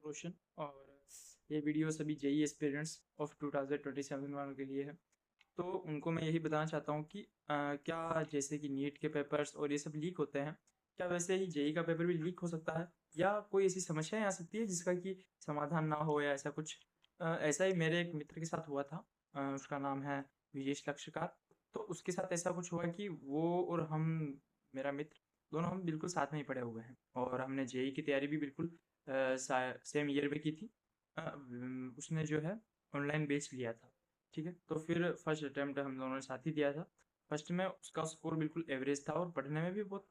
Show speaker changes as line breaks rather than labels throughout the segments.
रोशन और ये वीडियो सभी जेई एस्पिरेंट्स ऑफ 2027 वालों के लिए है। तो उनको मैं यही बताना चाहता हूँ कि क्या जैसे कि नीट के पेपर्स और ये सब लीक होते हैं, क्या वैसे ही जेई का पेपर भी लीक हो सकता है या कोई ऐसी समस्याएं आ सकती है जिसका कि समाधान ना हो या ऐसा कुछ। ऐसा ही मेरे एक मित्र के साथ हुआ था। उसका नाम है विजेश लक्ष्यकार। तो उसके साथ ऐसा कुछ हुआ कि वो और हम, मेरा मित्र, दोनों हम बिल्कुल साथ में ही पढ़े हुए हैं और हमने जेई की तैयारी भी बिल्कुल सेम ईयर में की थी। उसने जो है ऑनलाइन बेच लिया था। ठीक है, तो फिर फर्स्ट अटेम्प्ट हम दोनों ने साथ ही दिया था। फर्स्ट में उसका स्कोर बिल्कुल एवरेज था और पढ़ने में भी बहुत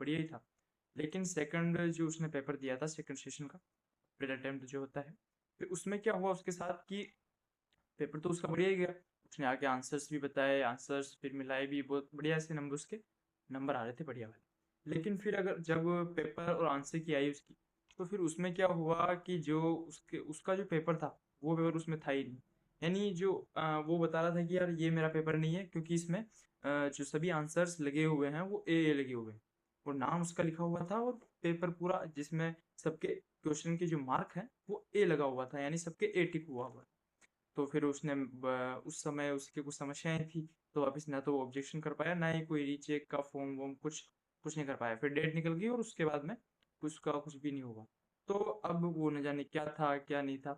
बढ़िया ही था। लेकिन सेकंड जो उसने पेपर दिया था सेकंड सेशन का, फिर अटेम्प्ट जो होता है, फिर उसमें क्या हुआ उसके साथ कि पेपर तो उसका बढ़िया ही गया। उसने आके आंसर्स भी बताए, आंसर्स फिर मिलाए भी, बहुत बढ़िया से नंबर उसके नंबर आ रहे थे, बढ़िया वाले। लेकिन फिर अगर जब पेपर और आंसर की आई उसकी, तो फिर उसमें क्या हुआ कि जो उसका जो पेपर था वो पेपर उसमें था ही नहीं। यानी जो वो बता रहा था कि यार ये मेरा पेपर नहीं है क्योंकि इसमें जो सभी आंसर्स लगे हुए हैं वो ए लगे हुए हैं और नाम उसका लिखा हुआ था और पेपर पूरा जिसमें सबके क्वेश्चन के जो मार्क है वो ए लगा हुआ था, यानी सबके ए टिक हुआ हुआ। तो फिर उसने उस समय उसकी कुछ समस्याएं थी, तो वापस ना तो वो ऑब्जेक्शन कर पाया, ना ही कोई रीचेक का फॉर्म वॉर्म कुछ कुछ नहीं कर पाया। फिर डेट निकल गई और उसके बाद में उसका कुछ भी नहीं हुआ। तो अब वो न जाने क्या था क्या नहीं था।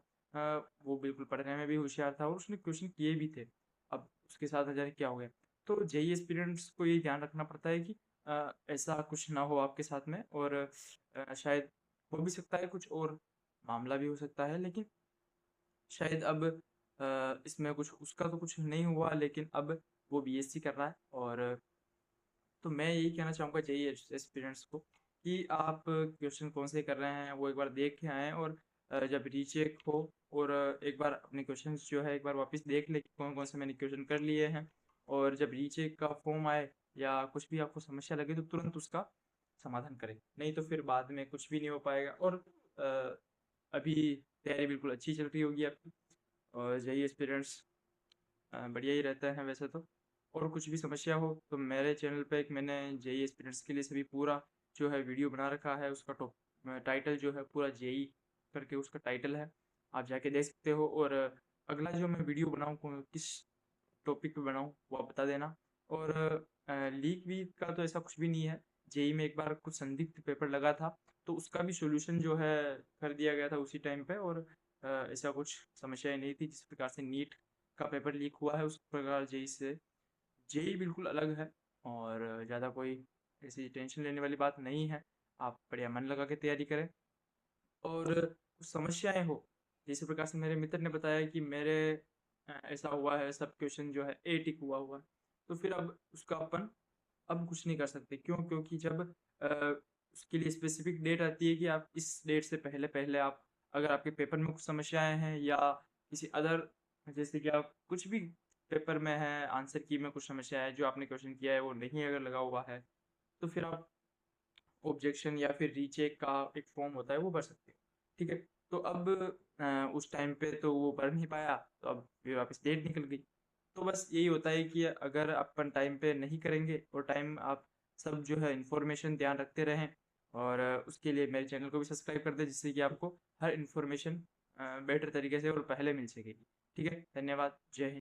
वो बिल्कुल पढ़ने में भी होशियार था और उसने क्वेश्चन किए भी थे। अब उसके साथ न जाने क्या हो गया। तो जेई एस्पिरेंट्स को ये ध्यान रखना पड़ता है कि ऐसा कुछ ना हो आपके साथ में, और शायद हो भी सकता है कुछ और मामला भी हो सकता है, लेकिन शायद अब इसमें कुछ उसका तो कुछ नहीं हुआ, लेकिन अब वो बीएससी कर रहा है। और तो मैं यही कहना चाहूँगा जेई एस्पिरेंट्स को कि आप क्वेश्चन कौन से कर रहे हैं वो एक बार देख के आएँ, और जब रीचेक हो और एक बार अपने क्वेश्चन जो है एक बार वापस देख ले कि कौन कौन से मैंने क्वेश्चन कर लिए हैं। और जब रीचेक का फॉर्म आए या कुछ भी आपको समस्या लगे तो तुरंत उसका समाधान करें, नहीं तो फिर बाद में कुछ भी नहीं हो पाएगा। और अ, अभी तैयारी बिल्कुल अच्छी चल रही होगी आपकी, और जेई एस्पिरेंट्स बढ़िया ही रहता है वैसे तो। और कुछ भी समस्या हो तो मेरे चैनल पे एक मैंने जेई एस्पिरेंट्स के लिए सभी पूरा जो है वीडियो बना रखा है। उसका टॉप टाइटल जो है पूरा जेई करके उसका टाइटल है, आप जाके देख सकते हो। और अगला जो मैं वीडियो बनाऊँ किस टॉपिक पे बनाऊँ वो आप बता देना। और लीक वीक का तो ऐसा कुछ भी नहीं है। जेई में एक बार कुछ संदिग्ध पेपर लगा था, तो उसका भी सॉल्यूशन जो है कर दिया गया था उसी टाइम पे। और ऐसा कुछ समस्याएं नहीं थी। जिस प्रकार से नीट का पेपर लीक हुआ है उस प्रकार जेई से, जेई बिल्कुल अलग है। और ज़्यादा कोई ऐसी टेंशन लेने वाली बात नहीं है। आप बढ़िया मन लगा के तैयारी करें। और कुछ समस्याएं हो, जैसे प्रकार से मेरे मित्र ने बताया कि मेरे ऐसा हुआ है, सब क्वेश्चन जो है ए टिक हुआ हुआ है, तो फिर अब उसका अपन अब कुछ नहीं कर सकते। क्यों? क्योंकि जब उसके लिए स्पेसिफिक डेट आती है कि आप इस डेट से पहले पहले आप, अगर आपके पेपर में कुछ समस्याएं हैं या किसी अदर, जैसे कि आप कुछ भी पेपर में है आंसर की में कुछ समस्या है, जो आपने क्वेश्चन किया है वो नहीं अगर लगा हुआ है, तो फिर आप ऑब्जेक्शन या फिर रीचेक का एक फॉर्म होता है वो भर सकते हो। ठीक है, तो अब उस टाइम पे तो वो भर नहीं पाया, तो अब फिर वापस डेट निकल गई। तो बस यही होता है कि अगर अपन टाइम पे नहीं करेंगे और टाइम आप सब जो है इन्फॉर्मेशन ध्यान रखते रहें, और उसके लिए मेरे चैनल को भी सब्सक्राइब कर दें जिससे कि आपको हर इन्फॉर्मेशन बेटर तरीके से और पहले मिल सकेगी। ठीक है, धन्यवाद, जय हिंद।